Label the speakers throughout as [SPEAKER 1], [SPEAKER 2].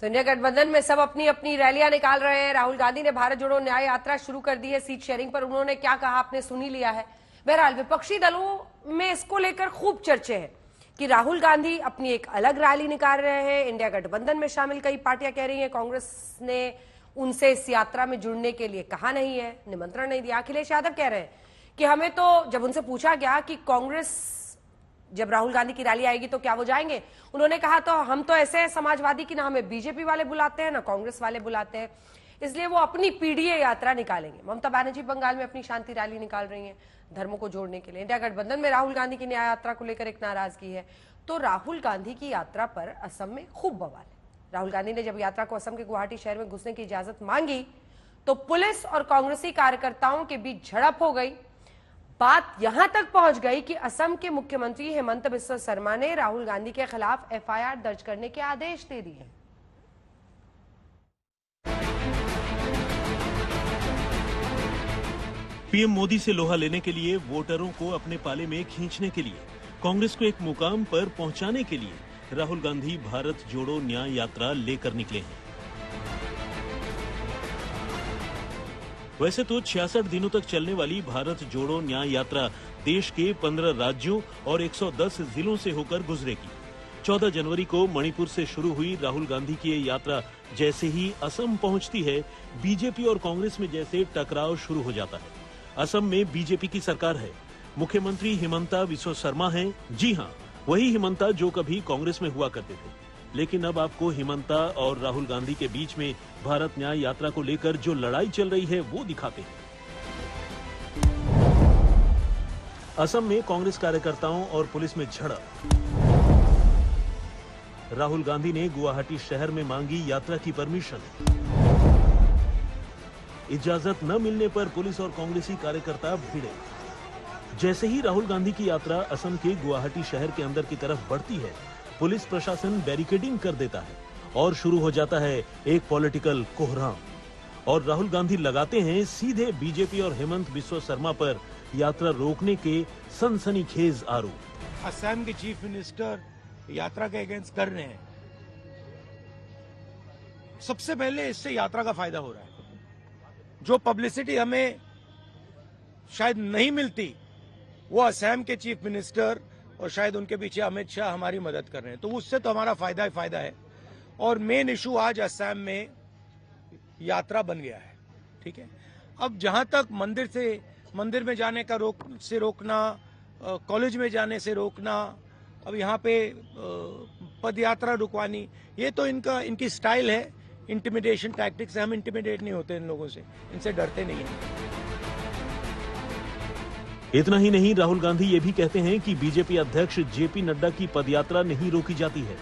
[SPEAKER 1] तो इंडिया गठबंधन में सब अपनी अपनी रैलियां निकाल रहे हैं। राहुल गांधी ने भारत जोड़ो न्याय यात्रा शुरू कर दी है। सीट शेयरिंग पर उन्होंने क्या कहा आपने सुन ही लिया है। बहरहाल विपक्षी दलों में इसको लेकर खूब चर्चे हैं कि राहुल गांधी अपनी एक अलग रैली निकाल रहे हैं। इंडिया गठबंधन में शामिल कई पार्टियां कह रही हैं कांग्रेस ने उनसे इस यात्रा में जुड़ने के लिए कहा नहीं है, निमंत्रण नहीं दिया। अखिलेश यादव कह रहे हैं कि हमें तो जब उनसे पूछा गया कि कांग्रेस जब राहुल गांधी की रैली आएगी तो क्या वो जाएंगे, उन्होंने कहा तो हम तो ऐसे हैं समाजवादी कि ना हमें बीजेपी वाले बुलाते हैं ना कांग्रेस वाले बुलाते हैं, इसलिए वो अपनी पीडीए यात्रा निकालेंगे। ममता बनर्जी बंगाल में अपनी शांति रैली निकाल रही हैं धर्मों को जोड़ने के लिए। इंडिया गठबंधन में राहुल गांधी की न्याय यात्रा को लेकर एक नाराजगी है। तो राहुल गांधी की यात्रा पर असम में खूब बवाल है। राहुल गांधी ने जब यात्रा को असम के गुवाहाटी शहर में घुसने की इजाजत मांगी तो पुलिस और कांग्रेसी कार्यकर्ताओं के बीच झड़प हो गई। बात यहां तक पहुंच गई कि असम के मुख्यमंत्री हेमंत बिस्वा शर्मा ने राहुल गांधी के खिलाफ एफआईआर दर्ज करने के आदेश दे दिए।
[SPEAKER 2] पीएम मोदी से लोहा लेने के लिए, वोटरों को अपने पाले में खींचने के लिए, कांग्रेस को एक मुकाम पर पहुंचाने के लिए राहुल गांधी भारत जोड़ो न्याय यात्रा लेकर निकले हैं। वैसे तो 66 दिनों तक चलने वाली भारत जोड़ो न्याय यात्रा देश के 15 राज्यों और 110 जिलों से होकर गुजरेगी। 14 जनवरी को मणिपुर से शुरू हुई राहुल गांधी की ये यात्रा जैसे ही असम पहुंचती है, बीजेपी और कांग्रेस में जैसे टकराव शुरू हो जाता है। असम में बीजेपी की सरकार है, मुख्यमंत्री हिमंता बिस्वा शर्मा हैं। जी हां, वही हिमंता जो कभी कांग्रेस में हुआ करते थे। लेकिन अब आपको हिमंता और राहुल गांधी के बीच में भारत न्याय यात्रा को लेकर जो लड़ाई चल रही है वो दिखाते हैं। असम में कांग्रेस कार्यकर्ताओं और पुलिस में झड़प। राहुल गांधी ने गुवाहाटी शहर में मांगी यात्रा की परमिशन। इजाजत न मिलने पर पुलिस और कांग्रेसी कार्यकर्ता भिड़े। जैसे ही राहुल गांधी की यात्रा असम के गुवाहाटी शहर के अंदर की तरफ बढ़ती है, पुलिस प्रशासन बैरिकेडिंग कर देता है और शुरू हो जाता है एक पॉलिटिकल कोहराम। और राहुल गांधी लगाते हैं सीधे बीजेपी और हेमंत बिस्वा शर्मा पर यात्रा रोकने के सनसनीखेज आरोप।
[SPEAKER 3] असम के चीफ मिनिस्टर यात्रा के अगेंस्ट कर रहे हैं। सबसे पहले इससे यात्रा का फायदा हो रहा है। जो पब्लिसिटी हमें शायद नहीं मिलती, वो असम के चीफ मिनिस्टर और शायद उनके पीछे अमित शाह हमारी मदद कर रहे हैं, तो उससे तो हमारा फायदा ही फायदा है। और मेन इशू आज असम में यात्रा बन गया है। ठीक है, अब जहां तक मंदिर में जाने का रोकना, कॉलेज में जाने से रोकना, अब यहाँ पे पद यात्रा रुकवानी, ये तो इनकी स्टाइल है। इंटिमिडेशन टैक्टिक्स है। हम इंटिमिडेट नहीं होते इन लोगों से, इनसे डरते नहीं हैं।
[SPEAKER 2] इतना ही नहीं, राहुल गांधी ये भी कहते हैं कि बीजेपी अध्यक्ष जेपी नड्डा की पदयात्रा नहीं रोकी जाती है,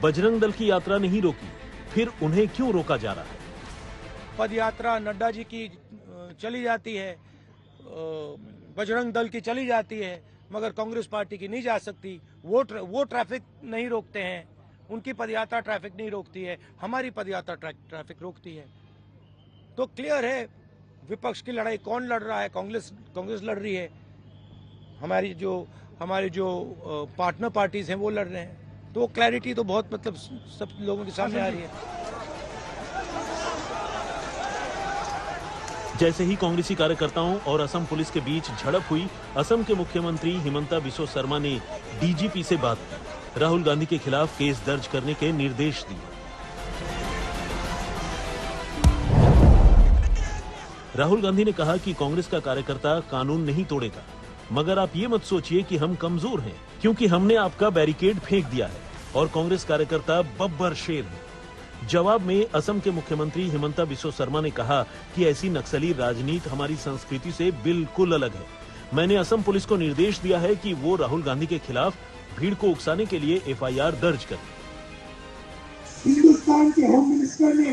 [SPEAKER 2] बजरंग दल की यात्रा नहीं रोकी, फिर उन्हें क्यों रोका जा रहा है?
[SPEAKER 3] पदयात्रा नड्डा जी की चली जाती है, बजरंग दल की चली जाती है, मगर कांग्रेस पार्टी की नहीं जा सकती। वो ट्रैफिक नहीं रोकते हैं, उनकी पदयात्रा ट्रैफिक नहीं रोकती है, हमारी पदयात्रा ट्रैफिक रोकती है। तो क्लियर है विपक्ष की लड़ाई कौन लड़ रहा है। कांग्रेस लड़ रही है, हमारी जो पार्टनर पार्टीज हैं वो लड़ रहे हैं। तो क्लैरिटी तो बहुत मतलब सब लोगों के सामने आ रही है।
[SPEAKER 2] जैसे ही कांग्रेसी कार्यकर्ताओं और असम पुलिस के बीच झड़प हुई, असम के मुख्यमंत्री हिमंता बिस्वा शर्मा ने डीजीपी से बात की, राहुल गांधी के खिलाफ केस दर्ज करने के निर्देश दिए। राहुल गांधी ने कहा कि कांग्रेस का कार्यकर्ता कानून नहीं तोड़ेगा, मगर आप ये मत सोचिए कि हम कमजोर हैं, क्योंकि हमने आपका बैरिकेड फेंक दिया है और कांग्रेस कार्यकर्ता बब्बर शेर है। जवाब में असम के मुख्यमंत्री हिमंता बिस्वा शर्मा ने कहा कि ऐसी नक्सली राजनीति हमारी संस्कृति से बिल्कुल अलग है। मैंने असम पुलिस को निर्देश दिया है कि वो राहुल गांधी के खिलाफ भीड़ को उकसाने के लिए एफआईआर दर्ज करे।
[SPEAKER 4] हिंदुस्तान के होम मिनिस्टर ने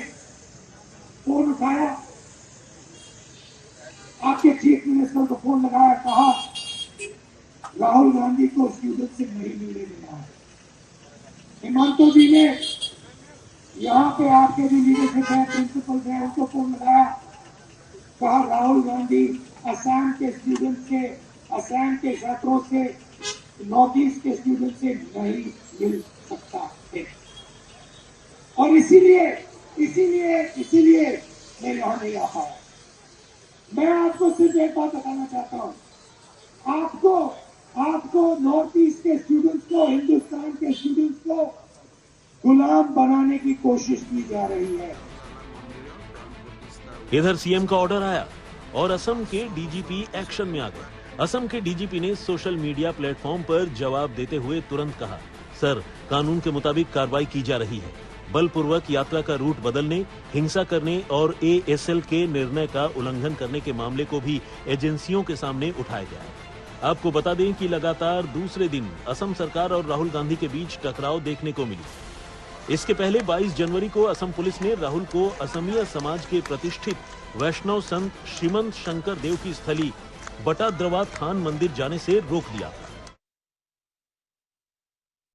[SPEAKER 4] फोन उठाया, आपके चीफ मिनिस्टर को फोन लगाया, कहा राहुल गांधी को स्टूडेंट से नहीं मिलने देना है। हिमंता जी ने यहाँ पे आपके भी लीडरशिप है, प्रिंसिपल है, उनको फोन लगाया, कहा राहुल गांधी असम के स्टूडेंट से, असम के छात्रों से, नॉर्थ ईस्ट के स्टूडेंट से नहीं मिल सकता है। और इसीलिए मैं यहाँ नहीं आ पाया। मैं आपको सिर्फ एक बात बताना चाहता हूँ, आपको नॉर्थ ईस्ट के स्टूडेंट्स को, हिंदुस्तान के स्टूडेंट्स को गुलाम बनाने की कोशिश की जा रही है।
[SPEAKER 2] इधर सीएम का ऑर्डर आया और असम के डीजीपी एक्शन में आ गए। असम के डीजीपी ने सोशल मीडिया प्लेटफॉर्म पर जवाब देते हुए तुरंत कहा, सर, कानून के मुताबिक कार्रवाई की जा रही है। बलपूर्वक यात्रा का रूट बदलने, हिंसा करने और एएसएल के निर्णय का उल्लंघन करने के मामले को भी एजेंसियों के सामने उठाया गया है। आपको बता दें कि लगातार दूसरे दिन असम सरकार और राहुल गांधी के बीच टकराव देखने को मिली। इसके पहले 22 जनवरी को असम पुलिस ने राहुल को असमिया समाज के प्रतिष्ठित वैष्णव संत श्रीमंत शंकर देव की स्थली बटाद्रवा थान मंदिर जाने से रोक दिया।